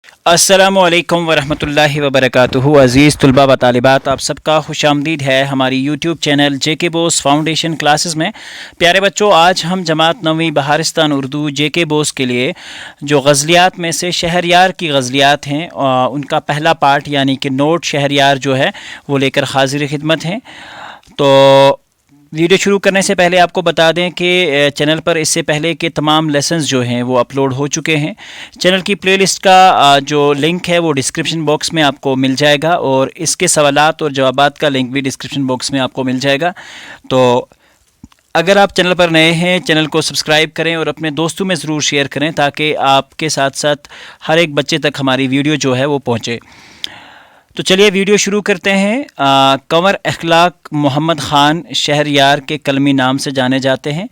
अस्सलामुअलैकुम वरहमतुल्लाहि वबरकातुहू। अज़ीज़ तलबा व तालिबात, आप सबका खुश आमदीद है हमारी यूट्यूब चैनल जेके बोस फाउंडेशन क्लासेस में। प्यारे बच्चों, आज हम जमात नवीं बहारिस्तान उर्दू जेके बोस के लिए जो गज़लियात में से शहरयार की गज़लियात हैं उनका पहला पार्ट यानी कि नोट शहरयार जो है वो लेकर हाजिर खिदमत हैं। तो वीडियो शुरू करने से पहले आपको बता दें कि चैनल पर इससे पहले के तमाम लेसन्स जो हैं वो अपलोड हो चुके हैं। चैनल की प्लेलिस्ट का जो लिंक है वो डिस्क्रिप्शन बॉक्स में आपको मिल जाएगा और इसके सवालात और जवाबात का लिंक भी डिस्क्रिप्शन बॉक्स में आपको मिल जाएगा। तो अगर आप चैनल पर नए हैं, चैनल को सब्सक्राइब करें और अपने दोस्तों में ज़रूर शेयर करें ताकि आपके साथ साथ हर एक बच्चे तक हमारी वीडियो जो है वो पहुँचे। तो चलिए वीडियो शुरू करते हैं। कंवर अखलाक मोहम्मद ख़ान शहरयार के कलमी नाम से जाने जाते हैं।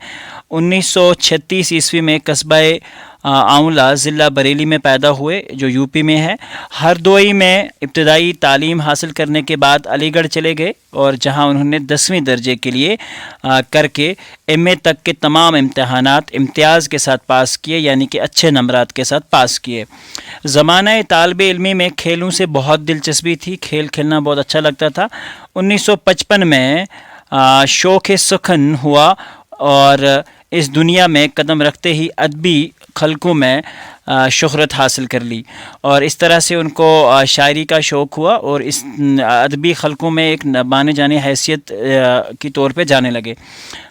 1936 ईस्वी में कस्बा आंवला ज़िला बरेली में पैदा हुए जो यूपी में है। हरदोई में इब्तदाई तालीम हासिल करने के बाद अलीगढ़ चले गए और जहां उन्होंने 10वीं दर्जे के लिए करके एमए तक के तमाम इम्तहानात इम्तियाज़ के साथ पास किए, यानी कि अच्छे नंबरात के साथ पास किए। ज़माना तालिबे इल्मी में खेलों से बहुत दिलचस्पी थी, खेल खेलना बहुत अच्छा लगता था। 1955 में शौक़ सुखन हुआ और इस दुनिया में कदम रखते ही अदबी खलकों में शोहरत हासिल कर ली और इस तरह से उनको शायरी का शौक़ हुआ और इस अदबी खलकों में एक माने जाने हैसियत की तौर पे जाने लगे।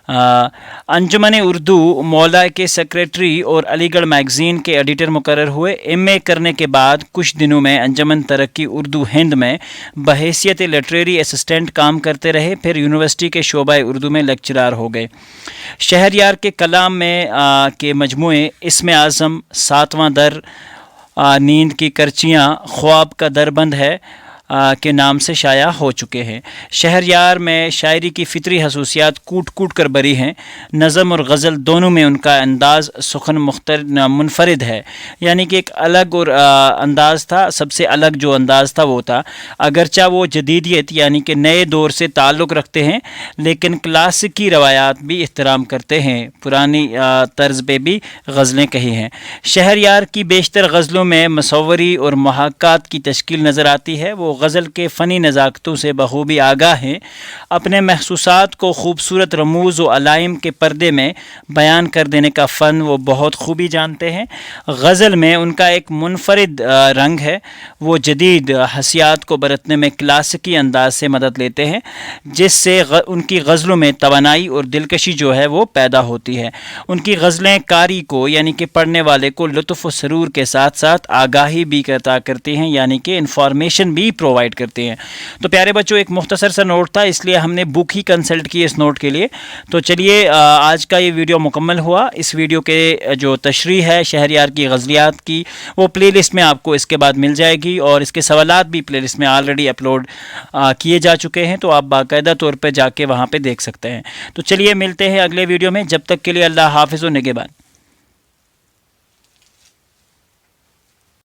अंजुमन उर्दू मौला के सेक्रेटरी और अलीगढ़ मैगज़ीन के एडिटर मुकर्रर हुए। एमए करने के बाद कुछ दिनों में अंजुमन तरक्की उर्दू हिंद में बहैसियत लिटरेरी असिस्टेंट काम करते रहे। फिर यूनिवर्सिटी के शोबा उर्दू में लेक्चरार हो गए। शहरयार के कलाम में के मजमूए इसमें आज़म, सातवां दर, नींद की करचियाँ, ख्वाब का दरबंद है के नाम से शाया हो चुके हैं। शहरयार में शायरी की फितरी खसूसियात कूट कूट कर बरी हैं। नज़म और गज़ल दोनों में उनका अंदाज़ सुखन मुनफरिद है, यानी कि एक अलग और अंदाज़ था। सबसे अलग जो अंदाज़ था वो था, अगरचा वो जदीदियत यानी कि नए दौर से ताल्लुक़ रखते हैं लेकिन क्लासिकी रवायात भी एहतराम करते हैं। पुरानी तर्ज पे भी गज़लें कही हैं। शहरयार की बेशतर गज़लों में मसव्वरी और मुहाक्कात की तश्कील नज़र आती है। वो गज़ल के फ़नी नज़ाकतों से बखूबी आगाह हैं। अपने महसूसात को खूबसूरत रमूज़ व अलाइम के पर्दे में बयान कर देने का फ़न वो बहुत खूबी जानते हैं। गज़ल में उनका एक मुनफरिद रंग है। वो जदीद हसियात को बरतने में क्लासिकी अंदाज से मदद लेते हैं जिससे उनकी गज़लों में तवानाई और दिलकशी जो है वो पैदा होती है। उनकी गज़लें कारी को यानी कि पढ़ने वाले को लुत्फ़ व सरूर के साथ साथ आगाही भी अता करती हैं, यानी कि इंफॉर्मेशन भी प्रोवाइड करते हैं। तो प्यारे बच्चों, एक मुख्तसर सा नोट था इसलिए हमने बुक ही कंसल्ट की इस नोट के लिए। तो चलिए आज का ये वीडियो मुकम्मल हुआ। इस वीडियो के जो तशरीह है शहरयार की गज़लियात की वो प्लेलिस्ट में आपको इसके बाद मिल जाएगी और इसके सवालात भी प्लेलिस्ट में ऑलरेडी अपलोड किए जा चुके हैं, तो आप बाकायदा तौर पर जाके वहाँ पर देख सकते हैं। तो चलिए मिलते हैं अगले वीडियो में, जब तक के लिए अल्लाह हाफ़िज़ व निगहबान।